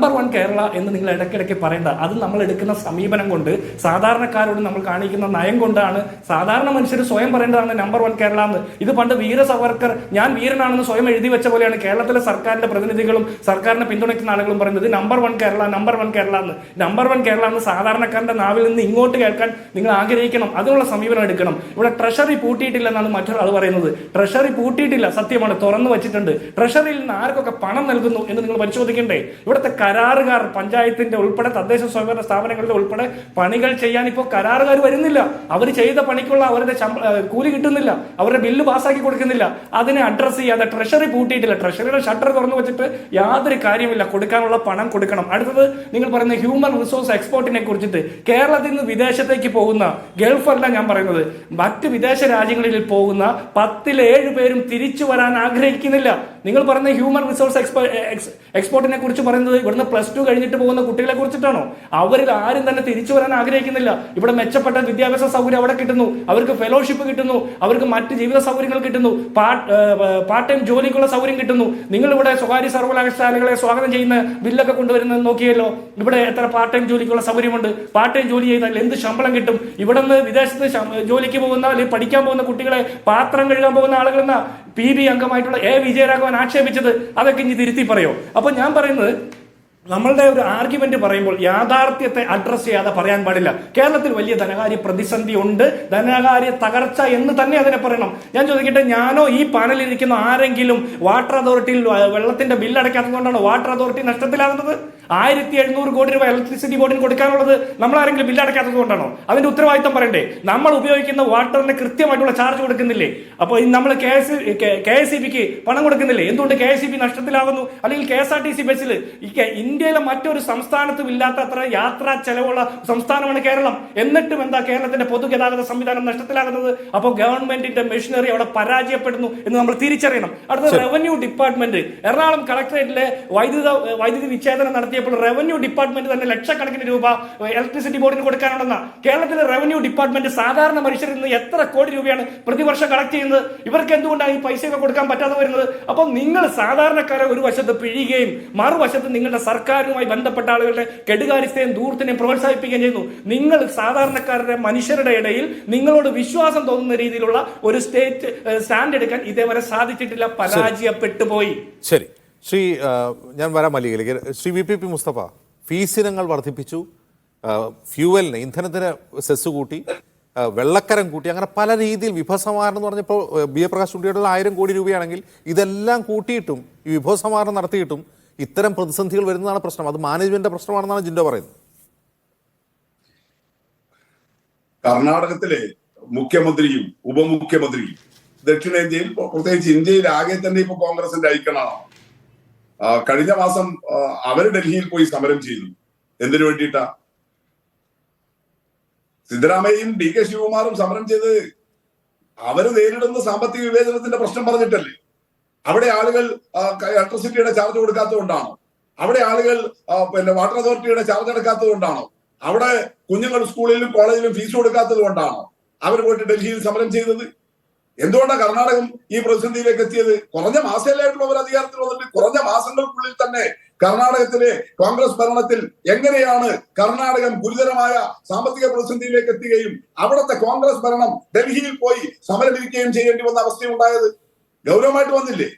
Number 1 Kerala എന്ന് നിങ്ങൾ ഇടയ്ക്കിടയ്ക്ക് പറയേണ്ട. അത് നമ്മൾ എടുക്കുന്ന സമീപനം കൊണ്ട്, സാധാരണക്കാരോട് നമ്മൾ കാണിക്കുന്ന നയം കൊണ്ടാണ് സാധാരണ മനുഷ്യർ സ്വയം പറയേണ്ടതാണ് നമ്പർ 1 കേരള എന്ന്. ഇത് പണ്ട് വീര സവർക്കർ ഞാൻ വീരനാണെന്ന് സ്വയം എഴുതി വെച്ച പോലെയാണ് കേരളത്തിലെ സർക്കാരിന്റെ പ്രതിനിധികളും സർക്കാരിനെ പിന്തുണയ്ക്കുന്ന ആളുകളും പറയുന്നത് നമ്പർ 1 കേരള, നമ്പർ 1 കേരള എന്ന്. നമ്പർ 1 കേരള എന്ന് സാധാരണക്കാരന്റെ നാവിൽ നിന്ന് ഇങ്ങോട്ട് കേൾക്കാൻ നിങ്ങൾ ആഗ്രഹിക്കണം. അതിനുള്ള സമീപനം എടുക്കണം. ഇവിടെ ട്രഷറി പൂട്ടിയിട്ടില്ലെന്നാണ് മറ്റൊരാൾ പറയുന്നത്. ട്രഷറി പൂട്ടിയിട്ടില്ല, സത്യമാണ്, തുറന്നു വെച്ചിട്ടുണ്ട്. ട്രഷറിയിൽ നിന്ന് ആർക്കൊക്കെ പണം നൽകുന്നു എന്ന് നിങ്ങൾ പരിശോധിക്കണ്ടേ? ഇവിടുത്തെ കരാറുകാർ, പഞ്ചായത്തിന്റെ ഉൾപ്പെടെ തദ്ദേശ സ്വയംഭരണ സ്ഥാപനങ്ങളുടെ ഉൾപ്പെടെ പണികൾ ചെയ്യാൻ ഇപ്പോൾ കരാറുകാർ വരുന്നില്ല. അവർ ചെയ്ത പണിക്കുള്ള അവരുടെ കൂലി കിട്ടുന്നില്ല, അവരുടെ ബില്ല് പാസ്സാക്കി കൊടുക്കുന്നില്ല. അതിനെ അഡ്രസ് ചെയ്യാതെ ട്രഷറി പൂട്ടിയിട്ടില്ല. ട്രഷറിയുടെ ഷട്ടർ തുറന്നു വെച്ചിട്ട് യാതൊരു കാര്യമില്ല. കൊടുക്കാനുള്ള പണം കൊടുക്കണം. അടുത്തത് നിങ്ങൾ പറയുന്ന ഹ്യൂമൻ റിസോഴ്സ് എക്സ്പോർട്ടിനെ കുറിച്ചിട്ട് കേരളത്തിൽ നിന്ന് വിദേശത്തേക്ക് പോകുന്ന, ഗൾഫല്ല ഞാൻ പറയുന്നത്, മറ്റ് വിദേശ രാജ്യങ്ങളിൽ പോകുന്ന 10-7 പേരും തിരിച്ചു വരാൻ ആഗ്രഹിക്കുന്നില്ല. നിങ്ങൾ പറയുന്ന ഹ്യൂമൻ റിസോഴ്സ് എക്സ്പോർട്ടിനെ കുറിച്ച് പറയുന്നത് ഇവിടുന്ന് +2 കഴിഞ്ഞിട്ട് പോകുന്ന കുട്ടികളെ കുറിച്ചിട്ടാണോ? അവരിൽ ആരും തന്നെ തിരിച്ചു വരാൻ ആഗ്രഹിക്കുന്നില്ല. ഇവിടെ മെച്ചപ്പെട്ട വിദ്യാഭ്യാസ സൗകര്യം അവിടെ കിട്ടുന്നു, അവർക്ക് ഫെലോഷിപ്പ് കിട്ടുന്നു, അവർക്ക് മറ്റ് ജീവിത സൗകര്യങ്ങൾ കിട്ടുന്നു, പാർട്ട് ടൈം ജോലിക്കുള്ള സൗകര്യം കിട്ടുന്നു. നിങ്ങൾ ഇവിടെ സ്വകാര്യ സർവകലാശാലകളെ സ്വാഗതം ചെയ്യുന്ന ബില്ലൊക്കെ കൊണ്ടുവരുന്നത് നോക്കിയല്ലോ. ഇവിടെ എത്ര പാർട്ട് ടൈം ജോലിക്കുള്ള സൗകര്യമുണ്ട്? പാർട്ട് ടൈം ജോലി ചെയ്താൽ എന്ത് ശമ്പളം കിട്ടും? ഇവിടെ നിന്ന് വിദേശത്ത് ജോലിക്ക് പോകുന്ന അല്ലെങ്കിൽ പഠിക്കാൻ പോകുന്ന കുട്ടികളെ പാത്രം കഴുകാൻ പോകുന്ന ആളുകളെന്ന PB അംഗമായിട്ടുള്ള വിജയരാഘവൻ ആക്ഷേപിച്ചത് അതൊക്കെ ഇനി തിരുത്തി പറയോ? അപ്പൊ ഞാൻ പറയുന്നത്, നമ്മളുടെ ഒരു ആർഗ്യുമെന്റ് പറയുമ്പോൾ യാഥാർത്ഥ്യത്തെ അഡ്രസ് ചെയ്യാതെ പറയാൻ പാടില്ല. കേരളത്തിൽ വലിയ ധനകാര്യ പ്രതിസന്ധി ഉണ്ട്, ധനകാര്യ തകർച്ച എന്ന് തന്നെ അതിനെ പറയണം. ഞാൻ ചോദിക്കട്ടെ, ഞാനോ ഈ പാനലിൽ ഇരിക്കുന്ന ആരെങ്കിലും വാട്ടർ അതോറിറ്റിയിൽ വെള്ളത്തിന്റെ ബില്ല് അടയ്ക്കാത്തതുകൊണ്ടാണോ വാട്ടർ അതോറിറ്റി നഷ്ടത്തിലാകുന്നത്? 1700 കോടി രൂപ ഇലക്ട്രിസിറ്റി ബോർഡിന് കൊടുക്കാനുള്ളത് നമ്മൾ ആരെങ്കിലും ബില്ല് അടയ്ക്കാത്തത് കൊണ്ടാണോ? അതിന്റെ ഉത്തരവാദിത്തം പറയണ്ടേ? നമ്മൾ ഉപയോഗിക്കുന്ന വാട്ടറിന് കൃത്യമായിട്ടുള്ള ചാർജ് കൊടുക്കുന്നില്ലേ? അപ്പോൾ നമ്മൾ KSEBിക്ക് പണം കൊടുക്കുന്നില്ലേ? എന്തുകൊണ്ട് KSEB നഷ്ടത്തിലാകുന്നു? അല്ലെങ്കിൽ KSRTC ബസ്സിൽ ഇന്ത്യയിലെ മറ്റൊരു സംസ്ഥാനത്തും ഇല്ലാത്ത അത്ര യാത്രാ ചെലവുള്ള സംസ്ഥാനമാണ് കേരളം. എന്നിട്ടും എന്താ കേരളത്തിന്റെ പൊതുഗതാഗത സംവിധാനം നഷ്ടത്തിലാകുന്നത്? അപ്പോൾ ഗവൺമെന്റിന്റെ മെഷീനറി അവിടെ പരാജയപ്പെടുന്നു എന്ന് നമ്മൾ തിരിച്ചറിയണം. അടുത്ത റവന്യൂ ഡിപ്പാർട്ട്മെന്റ്, എറണാകുളം കളക്ടറേറ്റിലെ വൈദ്യുതി വിച്ഛേദനം നടത്തിയപ്പോൾ റവന്യൂ ഡിപ്പാർട്ട്മെന്റ് തന്നെ ലക്ഷക്കണക്കിന് രൂപ ഇലക്ട്രിസിറ്റി ബോർഡിന് കൊടുക്കാനുണ്ടെന്ന. കേരളത്തിലെ റവന്യൂ ഡിപ്പാർട്ട്മെന്റ് സാധാരണ മനുഷ്യരിൽ നിന്ന് എത്ര കോടി രൂപയാണ് പ്രതിവർഷം കളക്ട് ചെയ്യുന്നത്? ഇവർക്ക് എന്തുകൊണ്ടാണ് ഈ പൈസയൊക്കെ കൊടുക്കാൻ പറ്റാതെ വരുന്നത്? അപ്പോൾ നിങ്ങൾ സാധാരണക്കാരെ ഒരു വശത്ത് പിഴിയുകയും മറുവശത്ത് നിങ്ങളുടെ സർക്കാരുമായി ബന്ധപ്പെട്ട ആളുകളുടെ കെടുകാര്യസ്ഥയും ദൂരത്തിനെയും പ്രോത്സാഹിപ്പിക്കുകയും ചെയ്യുന്നു. നിങ്ങൾ സാധാരണക്കാരുടെ മനുഷ്യരുടെ ഇടയിൽ നിങ്ങളോട് വിശ്വാസം തോന്നുന്ന രീതിയിലുള്ള ഒരു സ്റ്റാൻഡ് എടുക്കാൻ ഇതേവരെ സാധിച്ചിട്ടില്ല, പരാജയപ്പെട്ടു പോയി. ശരി, ഞാൻ വരാം മല്ലികയിലേക്ക്. ശ്രീ VPP മുസ്തഫ, ഫീസ് ഇനങ്ങൾ വർദ്ധിപ്പിച്ചു, ഫ്യൂവലിന്, ഇന്ധനത്തിന് സെസ് കൂട്ടി, വെള്ളക്കരം കൂട്ടി, അങ്ങനെ പല രീതിയിൽ വിഭവസമാഹരണം എന്ന് പറഞ്ഞപ്പോൾ BA പ്രകാശ് കുട്ടിയുടെ 1000 കോടി രൂപയാണെങ്കിൽ ഇതെല്ലാം കൂട്ടിയിട്ടും ഈ വിഭവസമാഹരണം നടത്തിയിട്ടും ഇത്തരം പ്രതിസന്ധികൾ വരുന്നതാണ് പ്രശ്നം. അത് മാനേജ്മെന്റിന്റെ പ്രശ്നമാണെന്നാണ് ജിൻഡോ പറയുന്നത്. കർണാടകത്തിലെ മുഖ്യമന്ത്രിയും ഉപമുഖ്യമന്ത്രിയും ദക്ഷിണേന്ത്യയിൽ, പ്രത്യേകിച്ച് ഇന്ത്യയിൽ ആകെ തന്നെ ഇപ്പൊ കോൺഗ്രസിന്റെ ഐക്കണാണ്. കഴിഞ്ഞ മാസം അവർ ഡൽഹിയിൽ പോയി സമരം ചെയ്തു. എന്തിനു വേണ്ടിയിട്ടാ? സിദ്ധരാമയ്യയും DK ശിവകുമാറും സമരം ചെയ്ത് അവര് നേരിടുന്ന സാമ്പത്തിക വിവേചനത്തിന്റെ പ്രശ്നം പറഞ്ഞിട്ടല്ലേ? അവിടെ ആളുകൾ ഇലക്ട്രിസിറ്റിയുടെ ചാർജ് കൊടുക്കാത്തത് കൊണ്ടാണോ? അവിടെ ആളുകൾ വാട്ടർ അതോറിറ്റിയുടെ ചാർജ് അടക്കാത്തത് കൊണ്ടാണോ? അവിടെ കുഞ്ഞുങ്ങൾ സ്കൂളിലും കോളേജിലും ഫീസ് കൊടുക്കാത്തത് കൊണ്ടാണോ അവർ പോയിട്ട് ഡൽഹിയിൽ സമരം ചെയ്തത്? എന്തുകൊണ്ടാണ് കർണാടകം ഈ പ്രതിസന്ധിയിലേക്ക് എത്തിയത്? കുറഞ്ഞ മാസമല്ലായിട്ടുള്ള അവർ അധികാരത്തിൽ വന്നിട്ട് കുറഞ്ഞ മാസങ്ങൾക്കുള്ളിൽ തന്നെ കർണാടകത്തിലെ കോൺഗ്രസ് ഭരണത്തിൽ എങ്ങനെയാണ് കർണാടകം ഗുരുതരമായ സാമ്പത്തിക പ്രതിസന്ധിയിലേക്ക് എത്തുകയും അവിടുത്തെ കോൺഗ്രസ് ഭരണം ഡൽഹിയിൽ പോയി സമരമിരിക്കുകയും ചെയ്യേണ്ടി വന്ന അവസ്ഥയുണ്ടായത്? ഗൗരവമായിട്ട് വന്നില്ലേ?